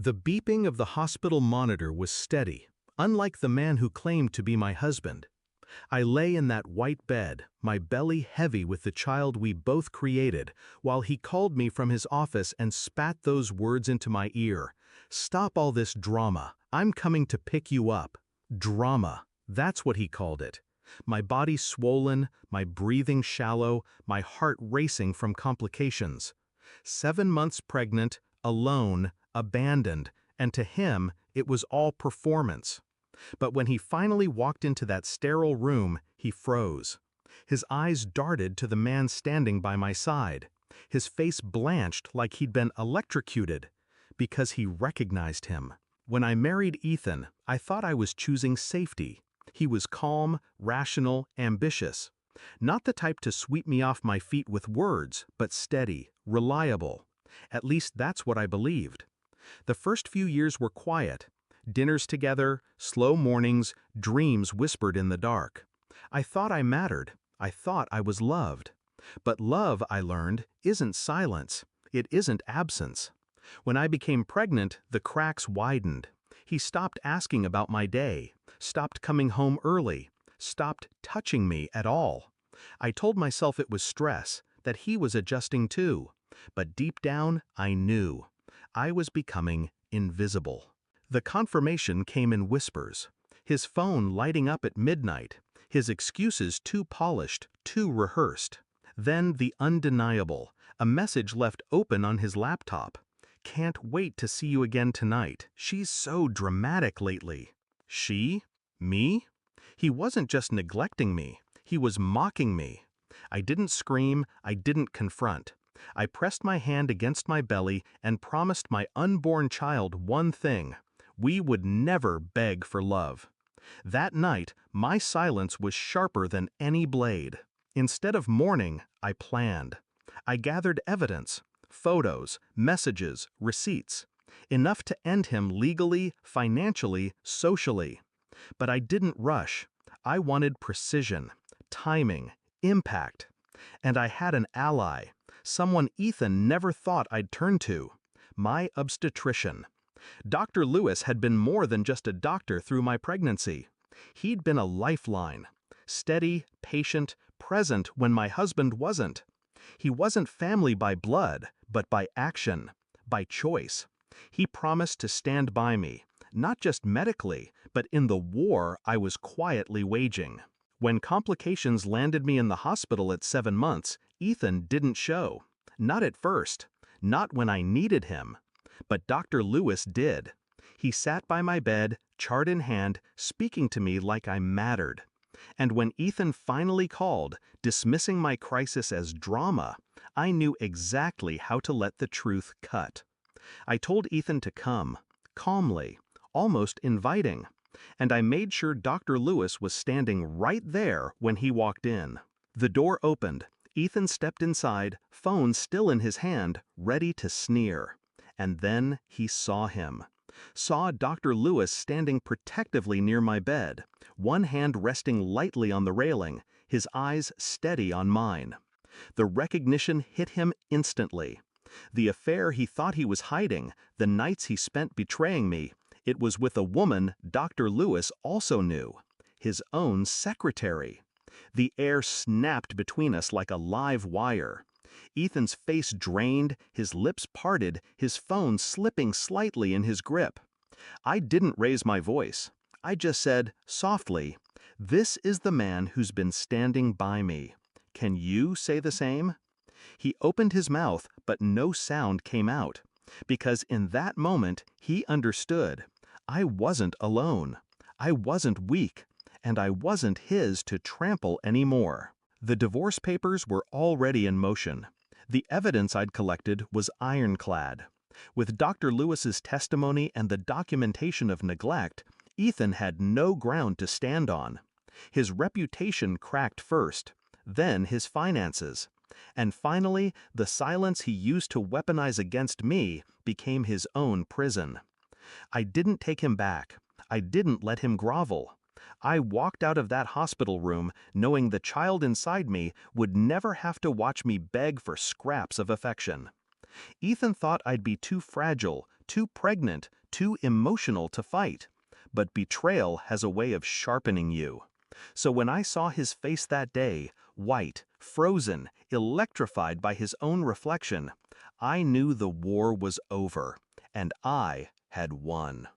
The beeping of the hospital monitor was steady, unlike the man who claimed to be my husband. I lay in that white bed, my belly heavy with the child we both created, while he called me from his office and spat those words into my ear. "Stop all this drama. I'm coming to pick you up." Drama. That's what he called it. My body swollen, my breathing shallow, my heart racing from complications. 7 months pregnant, alone, abandoned, and to him, it was all performance. But when he finally walked into that sterile room, he froze. His eyes darted to the man standing by my side. His face blanched like he'd been electrocuted, because he recognized him. When I married Ethan, I thought I was choosing safety. He was calm, rational, ambitious. Not the type to sweep me off my feet with words, but steady, reliable. At least that's what I believed. The first few years were quiet. Dinners together, slow mornings, dreams whispered in the dark. I thought I mattered. I thought I was loved. But love, I learned, isn't silence. It isn't absence. When I became pregnant, the cracks widened. He stopped asking about my day, stopped coming home early, stopped touching me at all. I told myself it was stress, that he was adjusting too. But deep down, I knew. I was becoming invisible. The confirmation came in whispers. His phone lighting up at midnight, his excuses too polished, too rehearsed. Then the undeniable, a message left open on his laptop. "Can't wait to see you again tonight. She's so dramatic lately." She? Me? He wasn't just neglecting me. He was mocking me. I didn't scream, I didn't confront. I pressed my hand against my belly and promised my unborn child one thing: we would never beg for love. That night, my silence was sharper than any blade. Instead of mourning, I planned. I gathered evidence, photos, messages, receipts, enough to end him legally, financially, socially. But I didn't rush. I wanted precision, timing, impact. And I had an ally, someone Ethan never thought I'd turn to: my obstetrician. Dr. Lewis had been more than just a doctor through my pregnancy. He'd been a lifeline, steady, patient, present when my husband wasn't. He wasn't family by blood, but by action, by choice. He promised to stand by me, not just medically, but in the war I was quietly waging. When complications landed me in the hospital at 7 months, Ethan didn't show. Not at first. Not when I needed him. But Dr. Lewis did. He sat by my bed, chart in hand, speaking to me like I mattered. And when Ethan finally called, dismissing my crisis as drama, I knew exactly how to let the truth cut. I told Ethan to come, calmly, almost inviting. And I made sure Dr. Lewis was standing right there when he walked in. The door opened. Ethan stepped inside, phone still in his hand, ready to sneer. And then he saw him. Saw Dr. Lewis standing protectively near my bed, one hand resting lightly on the railing, his eyes steady on mine. The recognition hit him instantly. The affair he thought he was hiding, the nights he spent betraying me, it was with a woman Dr. Lewis also knew, his own secretary. The air snapped between us like a live wire. Ethan's face drained, his lips parted, his phone slipping slightly in his grip. I didn't raise my voice. I just said, softly, "This is the man who's been standing by me. Can you say the same?" He opened his mouth, but no sound came out. Because in that moment, he understood. I wasn't alone. I wasn't weak. And I wasn't his to trample anymore. The divorce papers were already in motion. The evidence I'd collected was ironclad. With Dr. Lewis's testimony and the documentation of neglect, Ethan had no ground to stand on. His reputation cracked first, then his finances. And finally, the silence he used to weaponize against me became his own prison. I didn't take him back. I didn't let him grovel. I walked out of that hospital room knowing the child inside me would never have to watch me beg for scraps of affection. Ethan thought I'd be too fragile, too pregnant, too emotional to fight. But betrayal has a way of sharpening you. So when I saw his face that day, white, frozen, electrified by his own reflection, I knew the war was over, and I had won.